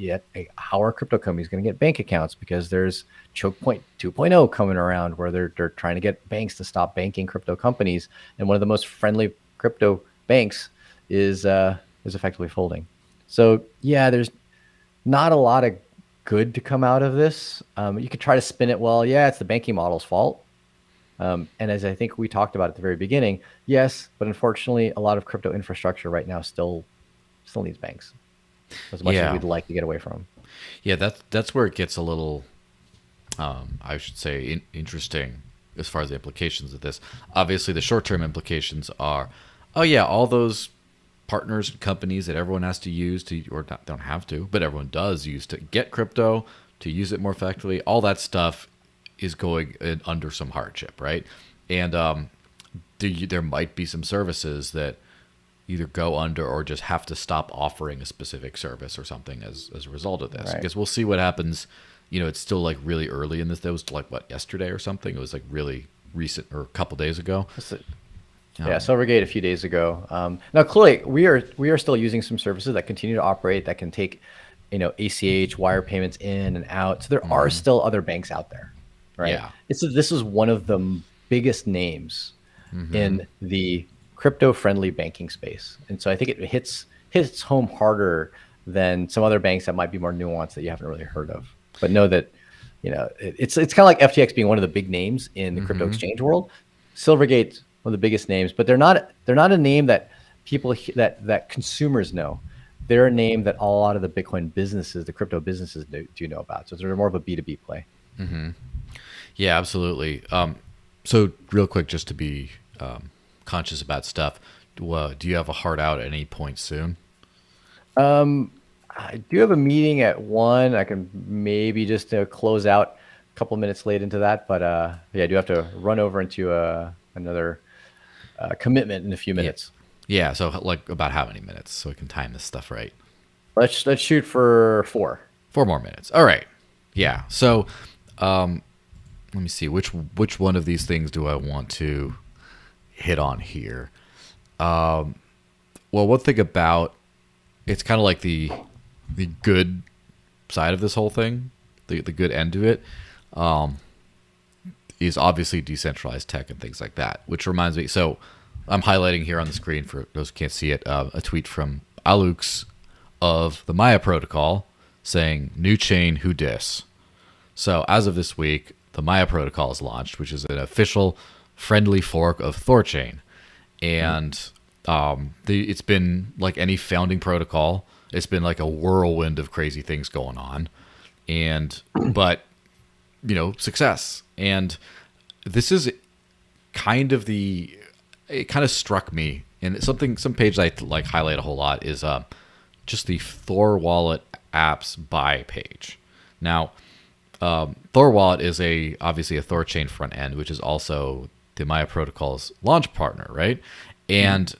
how are crypto companies going to get bank accounts? Because there's choke point 2.0 coming around where they're trying to get banks to stop banking crypto companies. And one of the most friendly crypto banks is effectively folding. So yeah, there's not a lot of good to come out of this. You could try to spin it, well, yeah, it's the banking model's fault. And as I think we talked about at the very beginning, yes, but unfortunately, a lot of crypto infrastructure right now still needs banks as much as we'd like to get away from. Yeah, that's where it gets a little, I should say, interesting as far as the implications of this. Obviously, the short-term implications are, oh yeah, all those partners and companies that everyone has to use to, or not, don't have to, but everyone does use to get crypto, to use it more effectively, all that stuff is going under some hardship, right? And there might be some services that either go under or just have to stop offering a specific service or something as a result of this. Right. I guess we'll see what happens. It's still like really early in this. That was like what, yesterday or something? It was like really recent, or a couple days ago. Yeah, Silvergate a few days ago. Now, clearly, we are still using some services that continue to operate that can take, ACH wire payments in and out. So there are still other banks out there, right? Yeah. This is one of the biggest names in the crypto-friendly banking space, and so I think it hits home harder than some other banks that might be more nuanced that you haven't really heard of. But know that, it's kind of like FTX being one of the big names in the crypto exchange world. Silvergate, one of the biggest names, but they're not a name that people that consumers know. They're a name that a lot of the Bitcoin businesses, the crypto businesses, do know about. So they're more of a B2B play. Yeah, absolutely. So real quick, just to be conscious about stuff, do you have a hard out at any point soon? I do have a meeting at 1. I can maybe just close out a couple minutes late into that, but yeah, I do have to run over into another commitment in a few minutes. Yeah. So like about how many minutes so we can time this stuff right? Let's shoot for 4. 4 more minutes. All right. Yeah. So let me see which one of these things do I want to hit on here. Well, one thing about it's kind of like the good side of this whole thing, the good end to it, is obviously decentralized tech and things like that, which reminds me. So I'm highlighting here on the screen for those who can't see it, a tweet from Alux of the Maya protocol saying, "New chain, who dis?" So as of this week, the Maya protocol is launched, which is an official friendly fork of Thorchain. And it's been like any founding protocol. It's been like a whirlwind of crazy things going on. But success. And this is kind of it kind of struck me, and some page I like highlight a whole lot is just the Thor Wallet apps buy page. Now, Thor Wallet is obviously a Thorchain front end, which is also the Maya protocol's launch partner, right? And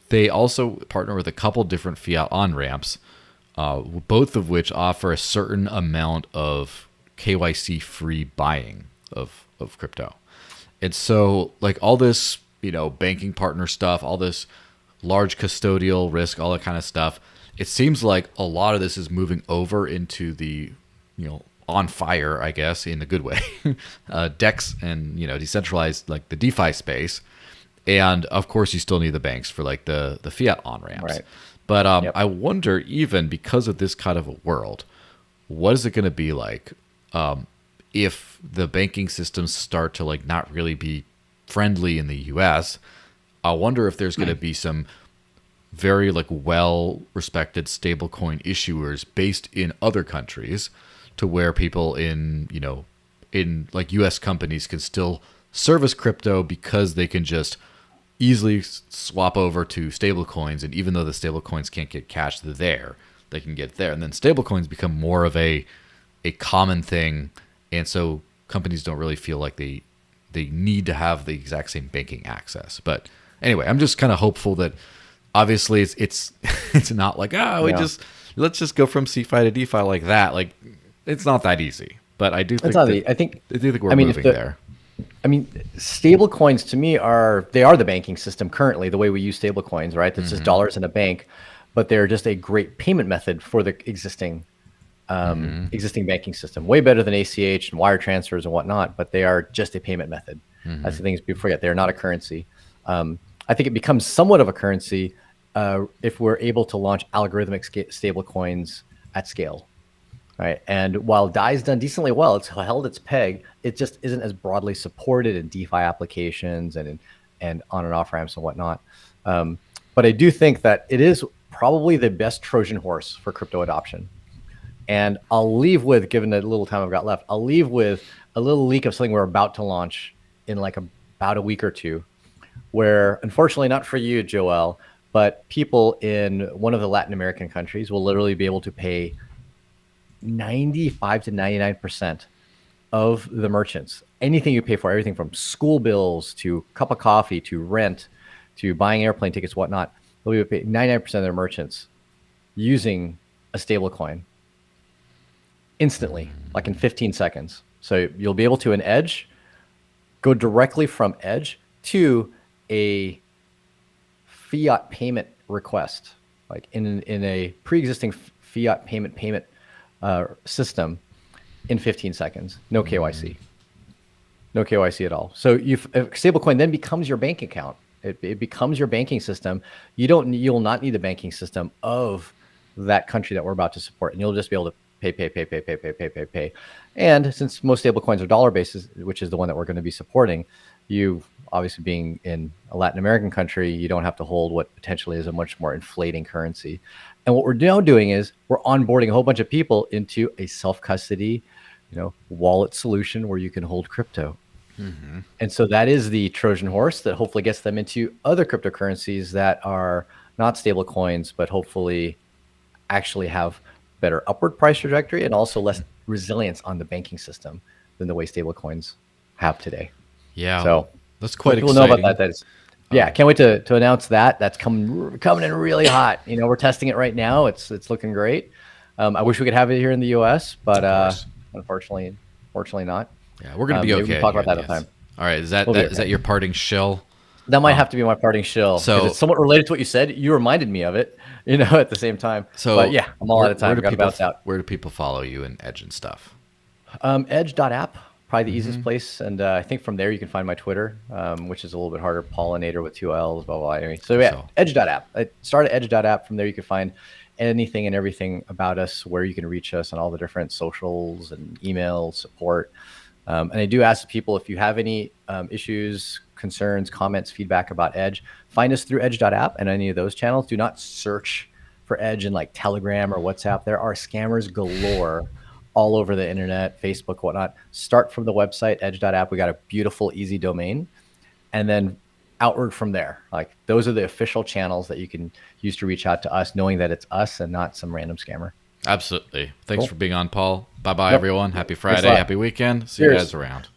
they also partner with a couple different fiat on-ramps, both of which offer a certain amount of KYC-free buying of crypto. And so, like all this, banking partner stuff, all this large custodial risk, all that kind of stuff, it seems like a lot of this is moving over into the, on fire, I guess, in a good way, DEX and, decentralized, like the DeFi space. And of course, you still need the banks for like the fiat on-ramps. Right. But I wonder, even because of this kind of a world, what is it going to be like if the banking systems start to like not really be friendly in the US? I wonder if there's going to be some very like well-respected stablecoin issuers based in other countries, to where people in like US companies can still service crypto because they can just easily swap over to stablecoins, and even though the stablecoins can't get cashed there, they can get there. And then stablecoins become more of a common thing, and so companies don't really feel like they need to have the exact same banking access. But anyway, I'm just kind of hopeful that obviously it's it's not like let's just go from CeFi to DeFi like that. Like, it's not that easy. But I do think I think we're moving there. I mean, stable coins to me are the banking system currently, the way we use stable coins, right? That's just dollars in a bank, but they're just a great payment method for the existing banking system. Way better than ACH and wire transfers and whatnot, but they are just a payment method. That's the thing is people forget they're not a currency. I think it becomes somewhat of a currency if we're able to launch algorithmic stable coins at scale. Right. And while DAI's done decently well, it's held its peg, it just isn't as broadly supported in DeFi applications and on and off ramps and whatnot. But I do think that it is probably the best Trojan horse for crypto adoption. And I'll leave with, given the little time I've got left, I'll leave with a little leak of something we're about to launch in like about a week or two, where unfortunately not for you, Joel, but people in one of the Latin American countries will literally be able to pay 95 to 99% of the merchants, anything you pay for, everything from school bills to cup of coffee to rent to buying airplane tickets, whatnot, they'll be able to pay 99% of their merchants using a stable coin instantly, like in 15 seconds. So you'll be able to in Edge go directly from Edge to a fiat payment request, like in a pre-existing fiat payment system in 15 seconds. No KYC. No KYC at all. So stablecoin then becomes your bank account. It becomes your banking system. You'll not need the banking system of that country that we're about to support, and you'll just be able to pay. And since most stablecoins are dollar based, which is the one that we're going to be supporting, you obviously being in a Latin American country, you don't have to hold what potentially is a much more inflating currency. And what we're now doing is we're onboarding a whole bunch of people into a self-custody, wallet solution where you can hold crypto. And so that is the Trojan horse that hopefully gets them into other cryptocurrencies that are not stable coins, but hopefully actually have better upward price trajectory and also less resilience on the banking system than the way stable coins have today. Yeah. So that's quite exciting. We'll know about that. Yeah, can't wait to announce that. That's coming in really hot. We're testing it right now. It's looking great. I wish we could have it here in the U.S., but unfortunately not. Yeah, we're gonna be okay. We can talk about that at time. All right, is that your parting shill? That might have to be my parting shill. So it's somewhat related to what you said. You reminded me of it, at the same time. But yeah, I'm all out of time. Got to bounce out. Where do people follow you in Edge and stuff? Edge.app, probably the easiest place. And I think from there you can find my Twitter, which is a little bit harder. Pollinator with 2 L's, blah, blah, blah. Anyway, so yeah, Edge.app. I started Edge.app. From there you can find anything and everything about us, where you can reach us on all the different socials and email support. And I do ask people, if you have any issues, concerns, comments, feedback about Edge, find us through Edge.app and any of those channels. Do not search for Edge in like Telegram or WhatsApp. There are scammers galore all over the internet, Facebook, whatnot. Start from the website, Edge.app. We got a beautiful, easy domain. And then outward from there. Like, those are the official channels that you can use to reach out to us, knowing that it's us and not some random scammer. Absolutely. Thanks for being on, Paul. Bye-bye, everyone. Happy Friday. Happy weekend. See you guys around.